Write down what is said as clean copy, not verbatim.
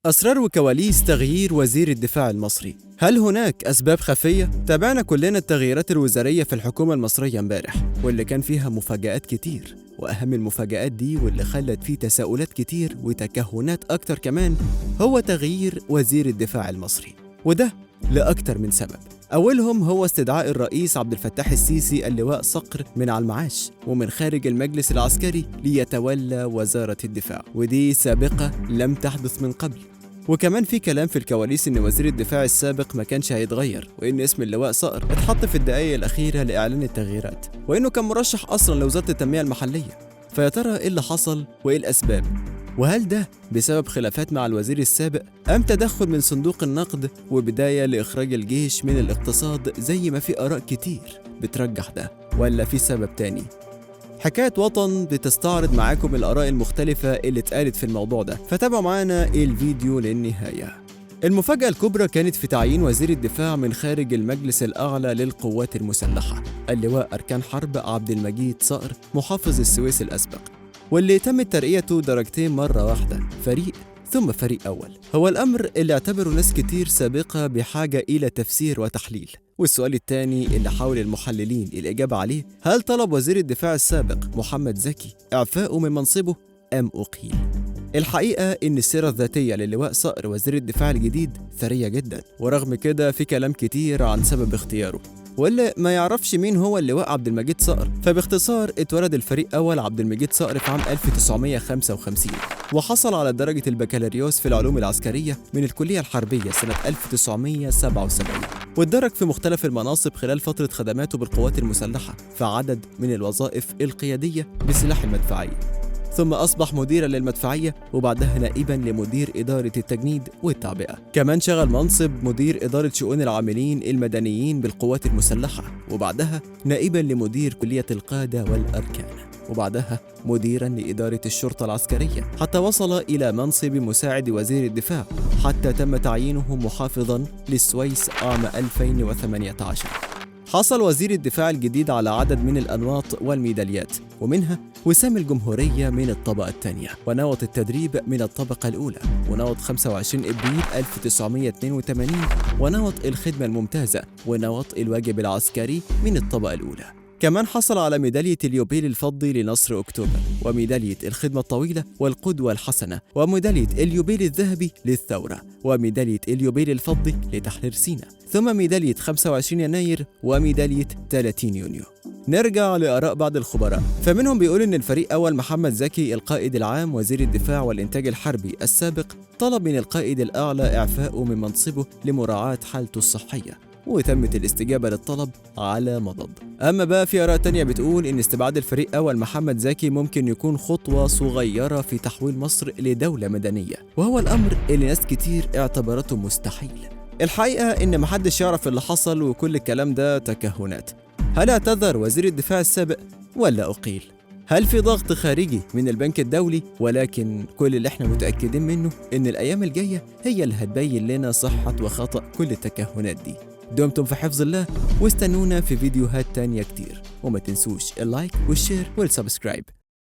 أسرار وكواليس تغيير وزير الدفاع المصري. هل هناك أسباب خفية؟ تابعنا كلنا التغييرات الوزارية في الحكومة المصرية امبارح، واللي كان فيها مفاجآت كتير، وأهم المفاجآت دي واللي خلت فيه تساؤلات كتير وتكهنات أكتر كمان هو تغيير وزير الدفاع المصري، وده لأكتر من سبب. أولهم هو استدعاء الرئيس عبد الفتاح السيسي اللواء صقر من على المعاش ومن خارج المجلس العسكري ليتولى وزارة الدفاع، ودي سابقة لم تحدث من قبل. وكمان في كلام في الكواليس إن وزير الدفاع السابق ما كانش هيتغير، وإن اسم اللواء صقر اتحط في الدقايق الأخيرة لإعلان التغييرات، وإنه كان مرشح أصلا لوزارة التنمية المحلية. فيا ترى إيه اللي حصل وإيه الأسباب؟ وهل ده بسبب خلافات مع الوزير السابق أم تدخل من صندوق النقد وبداية لإخراج الجيش من الاقتصاد زي ما في آراء كتير بترجح ده، ولا في سبب تاني؟ حكاية وطن بتستعرض معاكم الآراء المختلفة اللي اتقالت في الموضوع ده، فتابعوا معانا الفيديو للنهاية. المفاجأة الكبرى كانت في تعيين وزير الدفاع من خارج المجلس الأعلى للقوات المسلحة، اللواء أركان حرب عبد المجيد صقر محافظ السويس الأسبق، واللي تم ترقيته درجتين مرة واحدة، فريق ثم فريق أول. هو الأمر اللي اعتبره ناس كتير سابقة بحاجة إلى تفسير وتحليل. والسؤال الثاني اللي حاول المحللين الإجابة عليه: هل طلب وزير الدفاع السابق محمد زكي إعفاؤه من منصبه أم أقيل؟ الحقيقة إن السيرة الذاتية للواء صقر وزير الدفاع الجديد ثرية جدا، ورغم كده في كلام كتير عن سبب اختياره. واللي ما يعرفش مين هو اللواء عبد المجيد صقر، فباختصار اتولد الفريق أول عبد المجيد صقر في عام 1955، وحصل على درجة البكالوريوس في العلوم العسكرية من الكلية الحربية سنة 1977، واتدرج في مختلف المناصب خلال فترة خدماته بالقوات المسلحة في عدد من الوظائف القيادية بسلاح المدفعية، ثم أصبح مديرا للمدفعية وبعدها نائبا لمدير إدارة التجنيد والتعبئة. كمان شغل منصب مدير إدارة شؤون العاملين المدنيين بالقوات المسلحة، وبعدها نائبا لمدير كلية القادة والأركان، وبعدها مديرا لإدارة الشرطة العسكرية، حتى وصل إلى منصب مساعد وزير الدفاع، حتى تم تعيينه محافظا للسويس عام 2018. حصل وزير الدفاع الجديد على عدد من الأنواط والميداليات، ومنها وسام الجمهورية من الطبقة الثانية، ونوط التدريب من الطبقة الأولى، ونوط 25 إبريل 1982، ونوط الخدمة الممتازة، ونوط الواجب العسكري من الطبقة الأولى. كمان حصل على ميدالية اليوبيل الفضي لنصر أكتوبر، وميدالية الخدمة الطويلة والقدوة الحسنة، وميدالية اليوبيل الذهبي للثورة، وميدالية اليوبيل الفضي لتحرير سيناء، ثم ميدالية 25 يناير وميدالية 30 يونيو. نرجع لآراء بعض الخبراء، فمنهم بيقول إن الفريق أول محمد زكي القائد العام وزير الدفاع والإنتاج الحربي السابق طلب من القائد الأعلى إعفاؤه من منصبه لمراعاة حالته الصحية، وتمت الاستجابة للطلب على مضض. أما بقى في آراء تانية بتقول إن استبعاد الفريق أول محمد زكي ممكن يكون خطوة صغيرة في تحويل مصر لدولة مدنية، وهو الأمر اللي ناس كتير اعتبرته مستحيل. الحقيقة إن محدش يعرف اللي حصل، وكل الكلام ده تكهنات. هل اعتذر وزير الدفاع السابق ولا أقيل؟ هل في ضغط خارجي من البنك الدولي؟ ولكن كل اللي احنا متأكدين منه إن الأيام الجاية هي اللي هتبين لنا صحة وخطأ كل التكهنات دي. دمتم في حفظ الله، واستنونا في فيديوهات تانية كتير، وما تنسوش اللايك والشير والسبسكرايب.